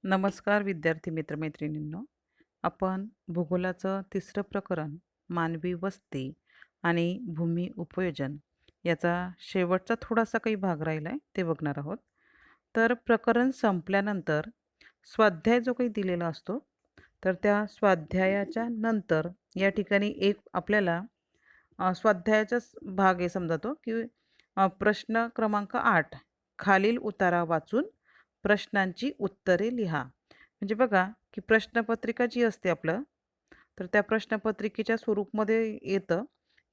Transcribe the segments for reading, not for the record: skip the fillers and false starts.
नमस्कार विद्यार्थी मित्रमैत्रिणींनो. आपण भूगोलाचं तिसरं प्रकरण मानवी वस्ती आणि भूमी उपयोजन याचा शेवटचा थोडासा काही भाग राहिला आहे ते बघणार आहोत. तर प्रकरण संपल्यानंतर स्वाध्याय जो काही दिलेला असतो, तर त्या स्वाध्यायाच्या नंतर या ठिकाणी एक आपल्याला स्वाध्यायाचाच भाग आहे समजा तो, की प्रश्न क्रमांक 8 खालील उतारा वाचून प्रश्नांची उत्तरे लिहा. म्हणजे बघा, की प्रश्नपत्रिका जी असते आपलं, तर त्या प्रश्नपत्रिकेच्या स्वरूपमध्ये येतं,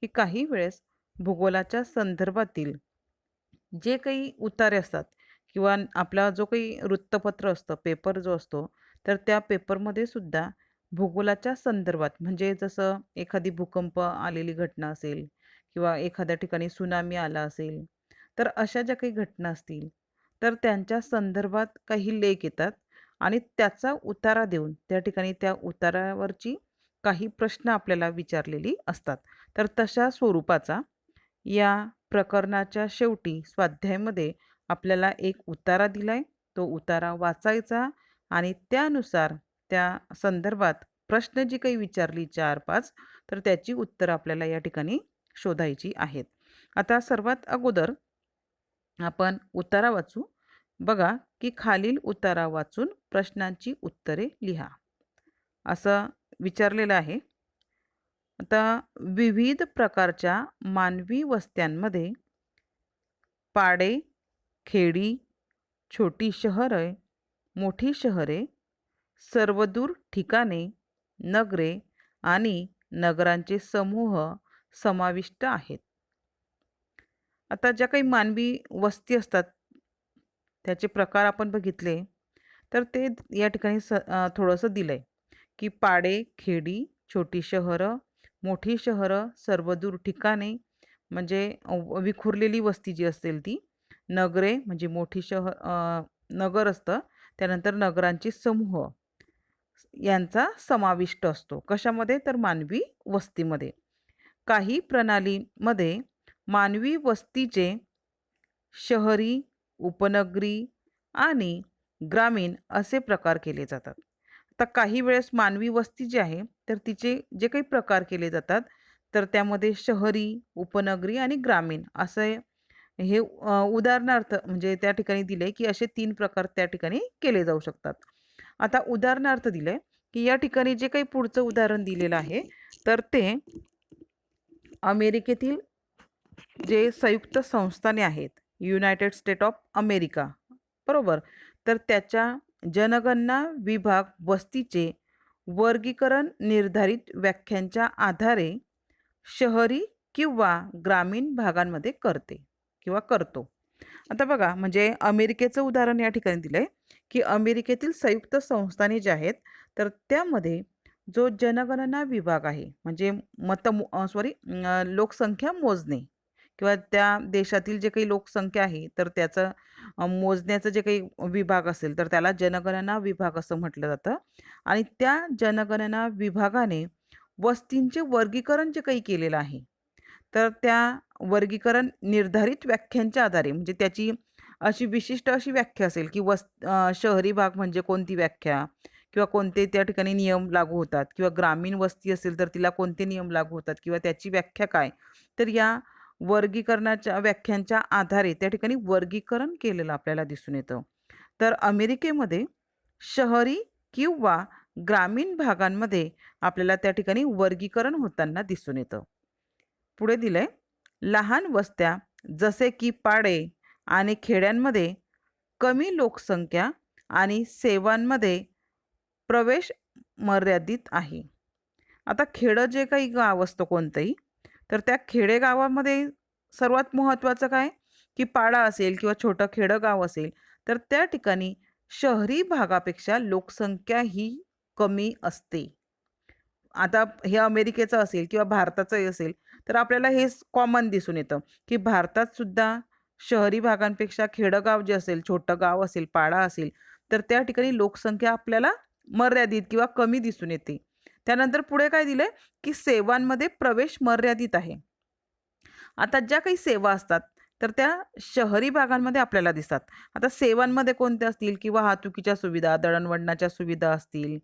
की काही वेळेस भूगोलाच्या संदर्भातील जे काही उतारे असतात किंवा आपला जो काही वृत्तपत्र असतं, पेपर जो असतो, तर त्या पेपरमध्ये सुद्धा भूगोलाच्या संदर्भात म्हणजे जसं एखादी भूकंप आलेली घटना असेल किंवा एखाद्या ठिकाणी सुनामी आला असेल, तर अशा ज्या काही घटना असतील, तर त्यांच्या संदर्भात काही लेख येतात आणि त्याचा उतारा देऊन त्या ठिकाणी त्या उतारावरची काही प्रश्न आपल्याला विचारलेली असतात. तर तशा स्वरूपाचा या प्रकरणाच्या शेवटी स्वाध्यायामध्ये आपल्याला एक उतारा दिलाय. तो उतारा वाचायचा आणि त्यानुसार त्या संदर्भात प्रश्न जी काही विचारली 4-5 तर त्याची उत्तरं आपल्याला या ठिकाणी शोधायची आहेत. आता सर्वात अगोदर आपण उतारा वाचू. बघा, की खालील उतारा वाचून प्रश्नांची उत्तरे लिहा. असं विचारलेलं आहे. आता विविध प्रकारच्या मानवी वस्त्यांमध्ये पाडे, खेडी, छोटी शहरे, मोठी शहरे, सर्वदूर ठिकाणे, नगरे आणि नगरांचे समूह समाविष्ट आहेत. आता ज्या काही मानवी वस्ती असतात, त्याचे प्रकार आपण बघितले, तर ते या ठिकाणी थोडंसं दिलंय, की पाडे, खेडी, छोटी शहरं, मोठी शहरं, सर्वदूर ठिकाणे म्हणजे विखुरलेली वस्ती जी असेल ती, नगरे म्हणजे मोठी नगर असतं, त्यानंतर नगरांचे समूह यांचा समाविष्ट असतो. कशामध्ये? तर मानवी वस्तीमध्ये. काही प्रणालीमध्ये मानवी वस्तीचे शहरी, उपनगरी आणि ग्रामीण असे प्रकार केले जातात. आता काही वेळेस मानवी वस्ती जी आहे, तर तिचे जे काही प्रकार केले जातात, तर त्यामध्ये शहरी, उपनगरी आणि ग्रामीण असे हे उदाहरणार्थ म्हणजे त्या ठिकाणी दिले, की असे 3 प्रकार त्या ठिकाणी केले जाऊ शकतात. आता उदाहरणार्थ दिलंय, की या ठिकाणी जे काही पुढचं उदाहरण दिलेलं आहे, तर ते अमेरिकेतील जे संयुक्त संस्थाने आहेत, युनायटेड स्टेट ऑफ अमेरिका, बरोबर. तर त्याच्या जनगणना विभाग वस्तीचे वर्गीकरण निर्धारित व्याख्यांच्या आधारे शहरी किंवा ग्रामीण भागांमध्ये करते किंवा करतो. आता बघा, म्हणजे अमेरिकेचं उदाहरण या ठिकाणी दिलंय, की अमेरिकेतील संयुक्त संस्थाने जे आहेत, तर त्यामध्ये जो जनगणना विभाग आहे, म्हणजे लोकसंख्या मोजणे किंवा त्या देशातील जे काही लोकसंख्या आहे, तर त्याचं मोजण्याचं जे काही विभाग असेल, तर त्याला जनगणना विभाग असं म्हटलं जातं. आणि त्या जनगणना विभागाने वस्तींचे वर्गीकरण जे काही केलेलं आहे, तर त्या वर्गीकरण निर्धारित व्याख्यांच्या आधारे म्हणजे त्याची अशी विशिष्ट अशी व्याख्या असेल, की शहरी भाग म्हणजे कोणती व्याख्या किंवा कोणते त्या ठिकाणी नियम लागू होतात किंवा ग्रामीण वस्ती असेल तर तिला कोणते नियम लागू होतात किंवा त्याची व्याख्या काय. तर या वर्गीकरणाच्या व्याख्यांच्या आधारे त्या ठिकाणी वर्गीकरण केलेलं आपल्याला दिसून येतं. तर अमेरिकेमध्ये शहरी किंवा ग्रामीण भागांमध्ये आपल्याला त्या ठिकाणी वर्गीकरण होताना दिसून येतं. पुढे दिलंय, लहान वस्त्या जसे की पाडे आणि खेड्यांमध्ये कमी लोकसंख्या आणि सेवांमध्ये प्रवेश मर्यादित आहे. आता खेडं जे काही गाव असतं कोणतंही, तर त्या खेडेगावामध्ये सर्वात महत्त्वाचं काय, की पाडा असेल किंवा छोटं खेडं असेल, तर त्या ठिकाणी शहरी भागापेक्षा लोकसंख्या ही कमी असते. आता हे अमेरिकेचं असेल किंवा भारताचंही असेल, तर आपल्याला हे कॉमन दिसून येतं, की भारतात सुद्धा शहरी भागांपेक्षा खेडंगाव जे असेल, छोटं गाव असेल, पाडा असेल, तर त्या ठिकाणी लोकसंख्या आपल्याला मर्यादित किंवा कमी दिसून येते. त्यानंतर पुढे काय दिलंय, की सेवांमध्ये प्रवेश मर्यादित आहे. आता ज्या काही सेवा असतात, तर त्या शहरी भागांमध्ये आपल्याला दिसतात. आता सेवांमध्ये कोणत्या असतील किंवा वाहतुकीच्या सुविधा, दळणवळणाच्या सुविधा असतील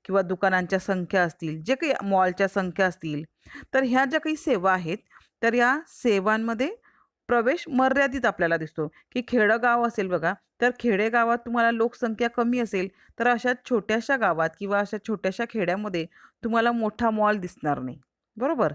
किंवा दुकानांच्या संख्या असतील, जे काही मॉलच्या संख्या असतील, तर ह्या ज्या काही सेवा आहेत, तर या सेवांमध्ये प्रवेश मर्यादित आपल्याला दिसतो, की खेडं असेल बघा, तर खेडेगावात तुम्हाला लोकसंख्या कमी असेल, तर अशा छोट्याशा गावात किंवा अशा छोट्याशा खेड्यामध्ये तुम्हाला मोठा मॉल दिसणार नाही. बरोबर?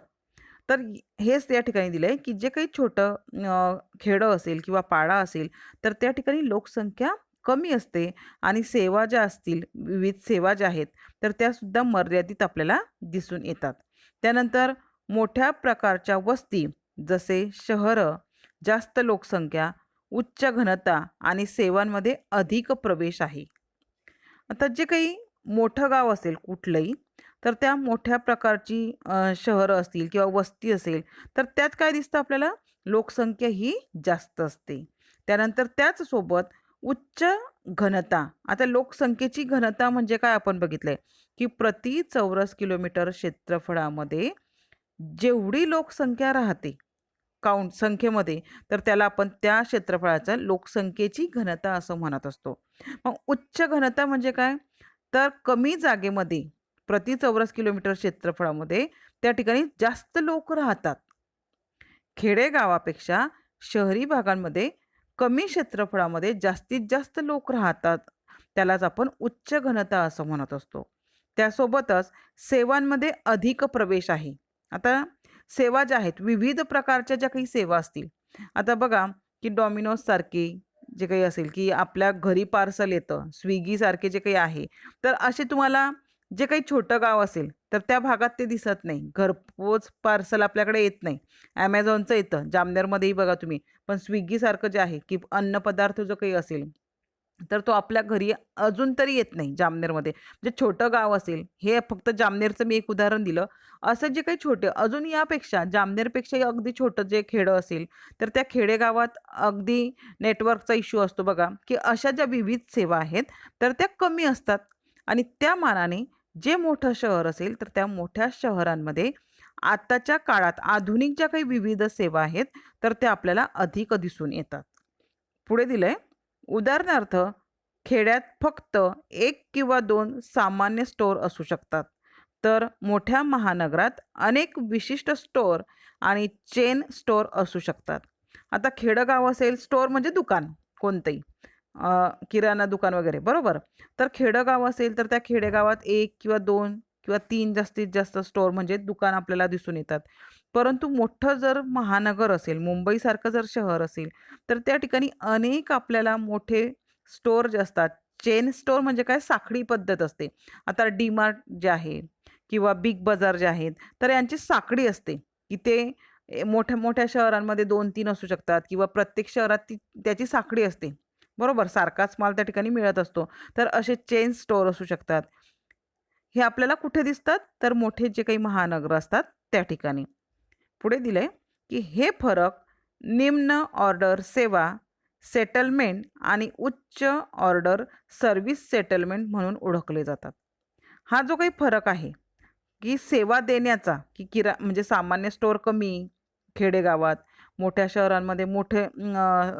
तर हेच त्या ठिकाणी दिलंय, की जे काही छोटं खेडं असेल किंवा पाडा असेल, तर त्या ठिकाणी लोकसंख्या कमी असते आणि सेवा ज्या असतील, विविध सेवा ज्या आहेत, तर त्यासुद्धा मर्यादित आपल्याला दिसून येतात. त्यानंतर मोठ्या प्रकारच्या वस्ती, जसे शहरं, जास्त लोकसंख्या, उच्च घनता आणि सेवांमध्ये अधिक प्रवेश आहे. आता जे काही मोठं गाव असेल कुठलंही, तर त्या मोठ्या प्रकारची शहरं असतील किंवा वस्ती असेल, तर त्यात काय दिसतं आपल्याला? लोकसंख्या ही जास्त असते. त्यानंतर त्याच सोबत उच्च घनता. आता लोकसंख्येची घनता म्हणजे काय आपण बघितलंय, की प्रति चौरस किलोमीटर क्षेत्रफळामध्ये जेवढी लोकसंख्या राहते संख्येमध्ये, तर त्याला आपण त्या क्षेत्रफळाचा लोकसंख्येची घनता असं म्हणत असतो. मग उच्च घनता म्हणजे काय? तर कमी जागेमध्ये प्रति चौरस किलोमीटर क्षेत्रफळामध्ये त्या ठिकाणी जास्त लोक राहतात. खेडेगावापेक्षा शहरी भागांमध्ये कमी क्षेत्रफळामध्ये जास्तीत जास्त लोक राहतात. त्यालाच आपण उच्च घनता असं म्हणत असतो. त्यासोबतच सेवांमध्ये अधिक प्रवेश आहे. आता सेवा ज्या आहेत, विविध प्रकारच्या ज्या काही सेवा असतील. आता बघा, की डॉमिनोज सारखे जे काही असेल, की आपल्या घरी पार्सल येतं, स्विगीसारखे जे काही आहे. तर असे तुम्हाला जे काही छोटं गाव असेल, तर त्या भागात ते दिसत नाही. घरपोच पार्सल आपल्याकडे येत नाही. Amazonचं येतं. जामनेरमध्येही बघा तुम्ही. पण स्विगीसारखं जे आहे, की अन्नपदार्थ जो काही असेल, तर तो आपल्या घरी अजून तरी येत नाही जामनेरमध्ये. म्हणजे छोटं गाव असेल, हे फक्त जामनेरचं मी एक उदाहरण दिलं. असं जे काही छोटे अजून यापेक्षा जामनेरपेक्षाही अगदी छोटं जे खेडं असेल, तर त्या खेडेगावात अगदी नेटवर्कचा इश्यू असतो बघा, की अशा ज्या विविध सेवा आहेत, तर त्या कमी असतात आणि त्या मानाने जे मोठं शहर असेल, तर त्या मोठ्या शहरांमध्ये आताच्या काळात आधुनिक ज्या काही विविध सेवा आहेत, तर त्या आपल्याला अधिक दिसून येतात. पुढे दिलंय, उदाहरणार्थ खेड्यात फक्त 1 किंवा 2 सामान्य स्टोअर असू शकतात. तर मोठ्या महानगरात अनेक विशिष्ट स्टोअर आणि चेन स्टोअर असू शकतात. आता खेडं असेल, स्टोअर म्हणजे दुकान कोणतंही. किराणा दुकान वगैरे बरोबर. तर खेडं असेल, तर त्या खेडेगावात 1 किंवा 2 किंवा 3 जास्तीत जास्त स्टोअर म्हणजे दुकान आपल्याला दिसून येतात. परंतु मोठं जर महानगर असेल, मुंबईसारखं जर शहर असेल, तर त्या ठिकाणी अनेक आपल्याला मोठे स्टोअर जे असतात. चेन स्टोअर म्हणजे काय? साखळी पद्धत असते. आता डी-मार्ट जे आहे किंवा बिग बाजार जे आहेत, तर यांची साखळी असते, की ते मोठ्या-मोठ्या शहरांमध्ये 2-3 असू शकतात किंवा प्रत्येक शहरात त्याची साखळी असते. बरोबर, सारखाच माल त्या ठिकाणी मिळत असतो. तर असे चेन स्टोअर असू शकतात. हे आपल्याला कुठे दिसतात? तर मोठे जे काही महानगर असतात त्या ठिकाणी. पुढे दिलंय, की हे फरक निम्न ऑर्डर सेवा सेटलमेंट आणि उच्च ऑर्डर सर्व्हिस सेटलमेंट म्हणून ओळखले जातात. हा जो काही फरक आहे, की सेवा देण्याचा, की म्हणजे सामान्य स्टोअर कमी खेडेगावात, मोठ्या शहरांमध्ये मोठे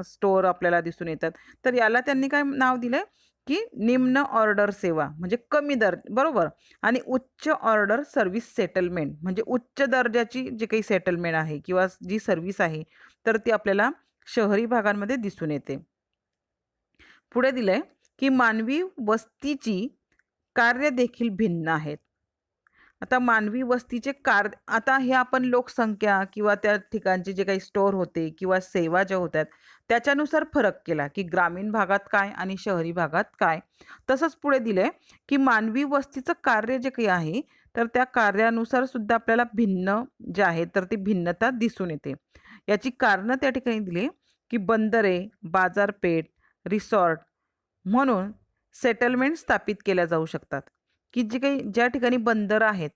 स्टोअर आपल्याला दिसून येतात. तर याला त्यांनी काय नाव दिलंय, की निम्न ऑर्डर सेवा म्हणजे कमी दर बरोबर आणि उच्च ऑर्डर सर्व्हिस सेटलमेंट म्हणजे उच्च दर्जाची जी काही सेटलमेंट आहे किंवा जी सर्व्हिस आहे, तर ती आपल्याला शहरी भागांमध्ये दिसून येते. पुढे दिलंय, की मानवी वस्तीची कार्य देखील भिन्न आहेत. आता मानवी वस्तीचे आता हे आपण लोकसंख्या किंवा त्या ठिकाणचे जे काही स्टोअर होते किंवा सेवा ज्या होत्या त्याच्यानुसार फरक केला, की ग्रामीण भागात काय आणि शहरी भागात काय. तसंच पुढे दिलंय, की मानवी वस्तीचं कार्य जे काही आहे, तर त्या कार्यानुसार सुद्धा आपल्याला भिन्न जे आहे, तर ती भिन्नता दिसून येते. याची कारणं त्या ठिकाणी दिली, की बंदरे, बाजारपेठ, रिसॉर्ट म्हणून सेटलमेंट स्थापित केल्या जाऊ शकतात, की जी काही ज्या ठिकाणी बंदरं आहेत,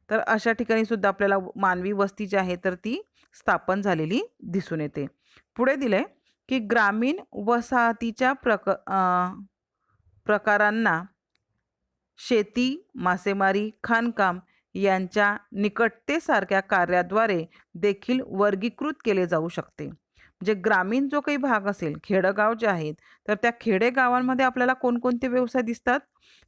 तर अशा ठिकाणी सुद्धा आपल्याला मानवी वस्ती जी आहे, तर ती स्थापन झालेली दिसून येते. पुढे दिलंय, की ग्रामीण वसाहतीच्या प्रकारांना शेती, मासेमारी, खाणकाम यांच्या निकटतेसारख्या कार्याद्वारे देखील वर्गीकृत केले जाऊ शकते. जे ग्रामीण जो काही भाग असेल, खेडेगाव जे आहेत, तर त्या खेडेगावांमध्ये आपल्याला कोणकोणते व्यवसाय दिसतात?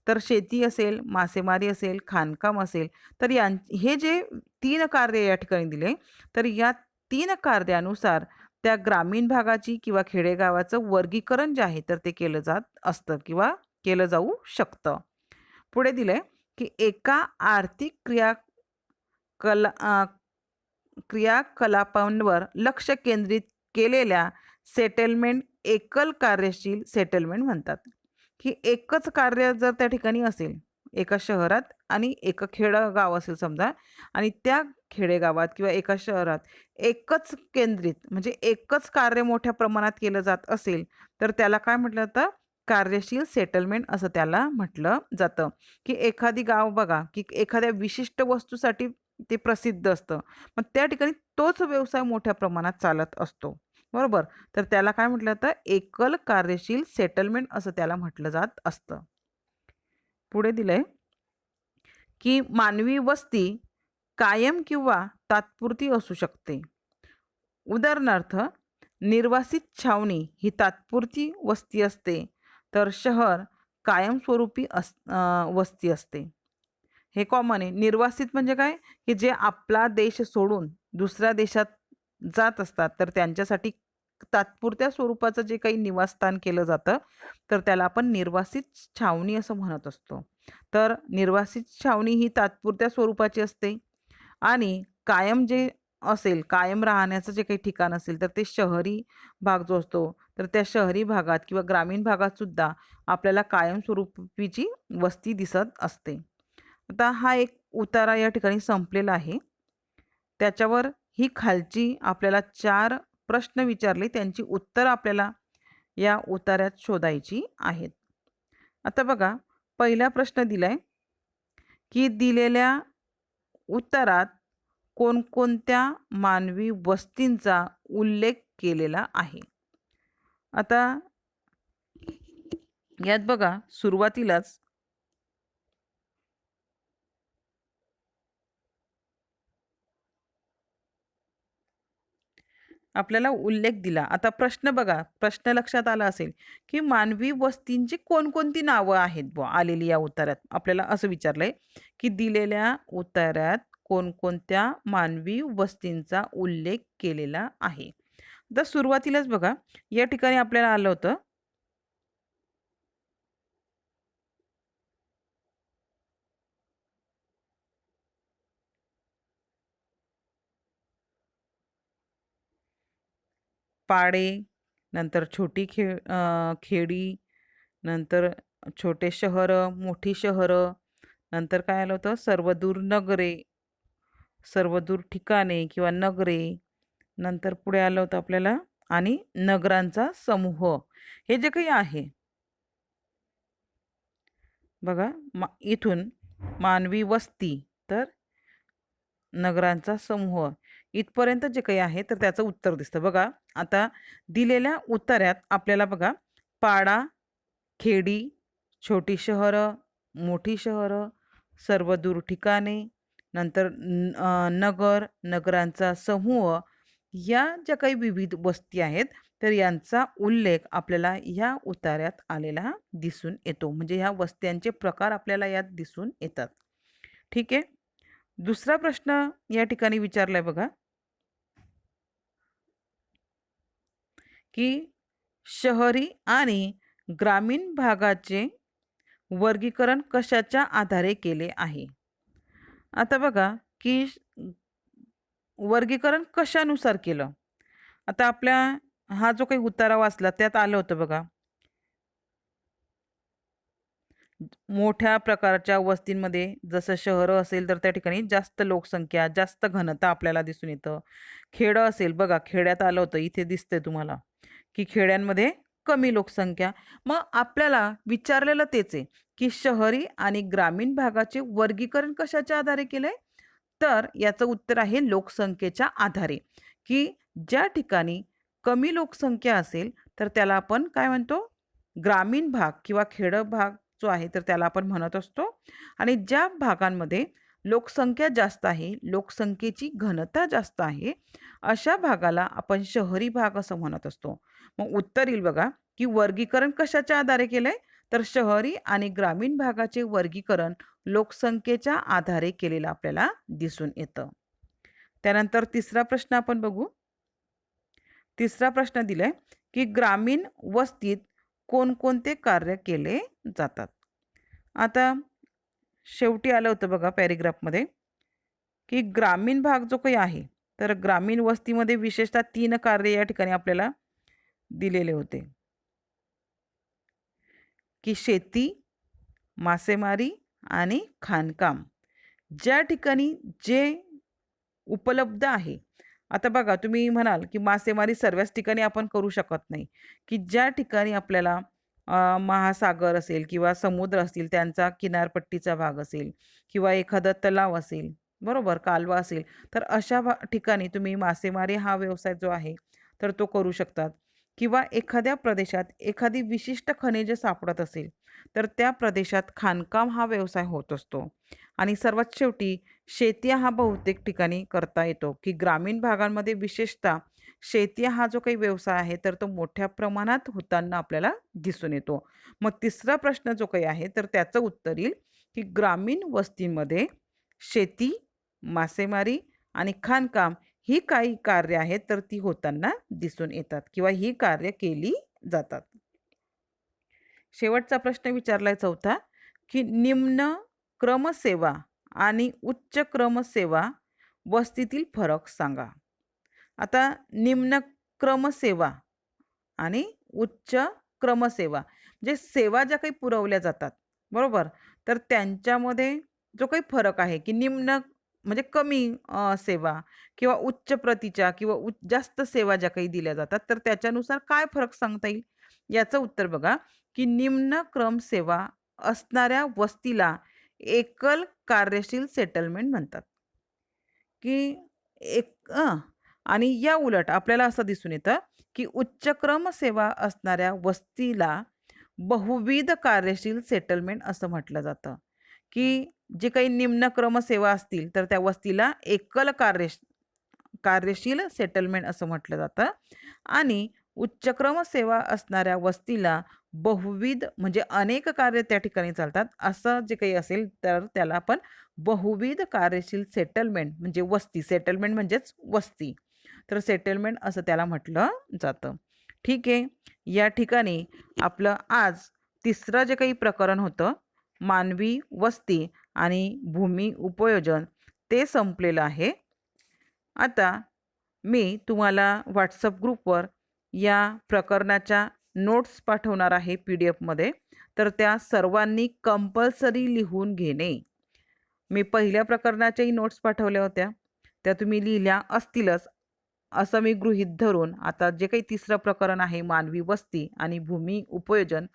तर शेती असेल, मासेमारी असेल, खाणकाम असेल, तर हे जे 3 कार्य या ठिकाणी दिले, तर या 3 कार्यानुसार त्या ग्रामीण भागाची किंवा खेडेगावाचं वर्गीकरण जे आहे, तर ते केलं जात असतं किंवा केलं जाऊ शकतं. पुढे दिलंय, की एका आर्थिक कला क्रियाकलापांवर लक्ष केंद्रित केलेल्या सेटलमेंट एकल कार्यशील सेटलमेंट म्हणतात. की एकच कार्य जर त्या ठिकाणी असेल, एका शहरात आणि एका खेडेगाव असेल समजा आणि त्या खेडेगावात किंवा एका शहरात एकच केंद्रित म्हणजे एकच कार्य मोठ्या प्रमाणात केलं जात असेल, तर त्याला काय म्हटलं जातं? कार्यशील सेटलमेंट असं त्याला म्हटलं जातं. की एखादी गाव बघा, की एखाद्या विशिष्ट वस्तूसाठी ते प्रसिद्ध असतं. मग त्या ठिकाणी तोच व्यवसाय मोठ्या प्रमाणात चालत असतो. बरोबर? तर त्याला काय म्हटलं जातं? एकल कार्यशील सेटलमेंट असं त्याला म्हटलं जात असतं. पुढे दिलंय, की मानवी वस्ती कायम किंवा तात्पुरती असू शकते. उदाहरणार्थ, निर्वासित छावणी ही तात्पुरती वस्ती असते, तर शहर कायमस्वरूपी वस्ती असते. हे कॉमन आहे. निर्वासित म्हणजे काय? की जे आपला देश सोडून दुसऱ्या देशात जात असतात, तर त्यांच्यासाठी तात्पुरत्या स्वरूपाचं जे काही निवासस्थान केलं जातं, तर त्याला आपण निर्वासित छावणी असं म्हणत असतो. तर निर्वासित छावणी ही तात्पुरत्या स्वरूपाची असते आणि कायम जे असेल, कायम राहण्याचं जे काही ठिकाण असेल, तर ते शहरी भाग जो असतो, तर त्या शहरी भागात किंवा ग्रामीण भागात सुद्धा आपल्याला कायमस्वरूपीची वस्ती दिसत असते. आता हा एक उतारा या ठिकाणी संपलेला आहे. त्याच्यावर ही खालची आपल्याला 4 प्रश्न विचारले, त्यांची उत्तरं आपल्याला या उताऱ्यात शोधायची आहेत. आता बघा, पहिला प्रश्न दिलाय, की दिलेल्या उत्तरात कोणकोणत्या मानवी वस्तींचा उल्लेख केलेला आहे? आता यात बघा सुरुवातीलाच आपल्याला उल्लेख दिला. आता प्रश्न बघा, प्रश्न लक्षात आला असेल, की मानवी वस्तींची कोणकोणती नावं आहेत बुवा आलेली या उत्तरात. आपल्याला असं विचारलंय, की दिलेल्या उत्तरात कोणकोणत्या मानवी वस्तींचा उल्लेख केलेला आहे. तर सुरुवातीलाच बघा, या ठिकाणी आपल्याला आलं होतं पाडे, नंतर खेडी, नंतर छोटे शहरं, मोठी शहरं, नंतर काय आलं होतं सर्वदूर नगरे, सर्वदूर ठिकाणे किंवा नगरे, नंतर पुढे आलं होतं आपल्याला आणि नगरांचा समूह. हे जे काही आहे बघा, इथून मानवी वस्ती, तर नगरांचा समूह इथपर्यंत जे काही आहे तर त्याचं उत्तर दिसतं. बघा, आता दिलेल्या उत्तरात आपल्याला बघा पाडा, खेडी, छोटी शहरं, मोठी शहरं, सर्वदूर ठिकाणे, नंतर नगर, नगरांचा समूह या ज्या काही विविध वस्ती आहेत, तर यांचा उल्लेख आपल्याला ह्या उतार्यात आलेला दिसून येतो. म्हणजे ह्या वस्त्यांचे प्रकार आपल्याला यात दिसून येतात. ठीक आहे. दुसरा प्रश्न या ठिकाणी विचारलाय बघा, की शहरी आणि ग्रामीण भागाचे वर्गीकरण कशाच्या आधारे केले आहे? आता बघा, की वर्गीकरण कशानुसार केलं? आता आपल्या हा जो काही उतारा वाचला त्यात आलं होतं बघा, मोठ्या प्रकारच्या वस्तींमध्ये जसं शहरं असेल तर त्या ठिकाणी जास्त लोकसंख्या, जास्त घनता आपल्याला दिसून येतं. खेडं असेल बघा, खेड्यात आलं होतं, इथे दिसतंय तुम्हाला, की खेड्यांमध्ये कमी लोकसंख्या. मग आपल्याला विचारलेलं तेच आहे, की शहरी आणि ग्रामीण भागाचे वर्गीकरण कशाच्या आधारे केलंय? तर याचं उत्तर आहे लोकसंख्येच्या आधारे, की ज्या ठिकाणी कमी लोकसंख्या असेल, तर त्याला आपण काय म्हणतो? ग्रामीण भाग किंवा खेडं भाग जो आहे, तर त्याला आपण म्हणत असतो आणि ज्या भागांमध्ये लोकसंख्या जास्त आहे, लोकसंख्येची घनता जास्त आहे, अशा भागाला आपण शहरी भाग असं म्हणत असतो. मग उत्तर येईल बघा, की वर्गीकरण कशाच्या आधारे केलंय? तर शहरी आणि ग्रामीण भागाचे वर्गीकरण लोकसंख्येच्या आधारे केलेलं आपल्याला दिसून येतं. त्यानंतर तिसरा प्रश्न आपण बघू. तिसरा प्रश्न दिलाय, की ग्रामीण वस्तीत कोणकोणते कार्य केले जातात? आता शेवटी आलं होतं बघा पॅरेग्राफमध्ये, की ग्रामीण भाग जो काही आहे, तर ग्रामीण वस्तीमध्ये विशेषतः 3 कार्य या ठिकाणी आपल्याला दिलेले होते, की शेती, मासेमारी आणि खाणकाम. ज्या ठिकाणी जे उपलब्ध आहे. आता बघा तुम्ही म्हणाल, की मासेमारी सर्वच ठिकाणी आपण करू शकत नाही, की ज्या ठिकाणी आपल्याला महासागर असेल किंवा समुद्र असतील, त्यांचा किनारपट्टीचा भाग असेल किंवा एखादा तलाव असेल, बरोबर, कालवा असेल, तर अशा ठिकाणी तुम्ही मासेमारी हा व्यवसाय जो आहे, तर तो करू शकतात. किंवा एखाद्या प्रदेशात एखादी विशिष्ट खनिजे सापडत असेल, तर त्या प्रदेशात खाणकाम हा व्यवसाय होत असतो. आणि सर्वात शेवटी शेती हा बहुतेक ठिकाणी करता येतो, की ग्रामीण भागांमध्ये विशेषतः शेती हा जो काही व्यवसाय आहे, तर तो मोठ्या प्रमाणात होताना आपल्याला दिसून येतो. मग तिसरा प्रश्न जो काही आहे, तर त्याचं उत्तर येईल, की ग्रामीण वस्तीमध्ये शेती, मासेमारी आणि खाणकाम ही काही कार्य आहेत, तर ती होताना दिसून येतात किंवा ही कार्य केली जातात. शेवटचा प्रश्न विचारलाय चौथा, की निम्न क्रमसेवा आणि उच्च क्रमसेवा वस्तीतील फरक सांगा. आता निम्न क्रमसेवा आणि उच्च क्रमसेवा म्हणजे सेवा ज्या काही पुरवल्या जातात, बरोबर? तर त्यांच्यामध्ये जो काही फरक आहे, की निम्न म्हणजे कमी सेवा किंवा उच्च प्रतीच्या किंवा जास्त सेवा ज्या काही दिल्या जातात, तर त्याच्यानुसार काय फरक सांगता येईल? याचं उत्तर बघा, की निम्न क्रम सेवा असणाऱ्या वस्तीला एकल कार्यशील सेटलमेंट म्हणतात, की आणि या उलट आपल्याला असं दिसून येतं, की उच्च क्रम सेवा असणाऱ्या वस्तीला बहुविध कार्यशील सेटलमेंट असं म्हटलं जातं, की जे काही निम्न क्रम सेवा असतील, तर त्या वस्तीला एकल कार्यशील सेटलमेंट असं म्हटलं जातं आणि उच्चक्रम सेवा असणाऱ्या वस्तीला बहुविध म्हणजे अनेक कार्य त्या ठिकाणी चालतात. असं जे काही असेल तर त्याला आपण बहुविध कार्यशील सेटलमेंट म्हणजे वस्ती, सेटलमेंट म्हणजेच वस्ती. तर सेटलमेंट असं त्याला म्हटलं जातं. ठीक आहे. या ठिकाणी आपलं आज तिसरं जे काही प्रकरण होतं, मानवी वस्ती आणि भूमी उपयोजन ते संपलेलं आहे. आता मी तुम्हाला WhatsApp ग्रुपवर या प्रकरणाच्या नोट्स पाठवणार आहे PDF मध्ये. तर त्या सर्वांनी कंपल्सरी लिहून घेणे. मी पहिल्या प्रकरणाच्याही नोट्स पाठवल्या होत्या. त्या तुम्ही लिहिल्या असतीलच, असं मी गृहीत धरून आता जे काही तिसरं प्रकरण आहे मानवी वस्ती आणि भूमी उपयोजन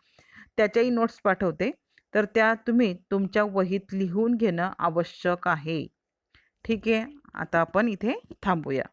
त्याच्याही नोट्स पाठवते. तर त्या तुम्ही तुमच्या वहीत लिहून घेणं आवश्यक आहे. ठीक आहे. आता आपण इथे थांबूया.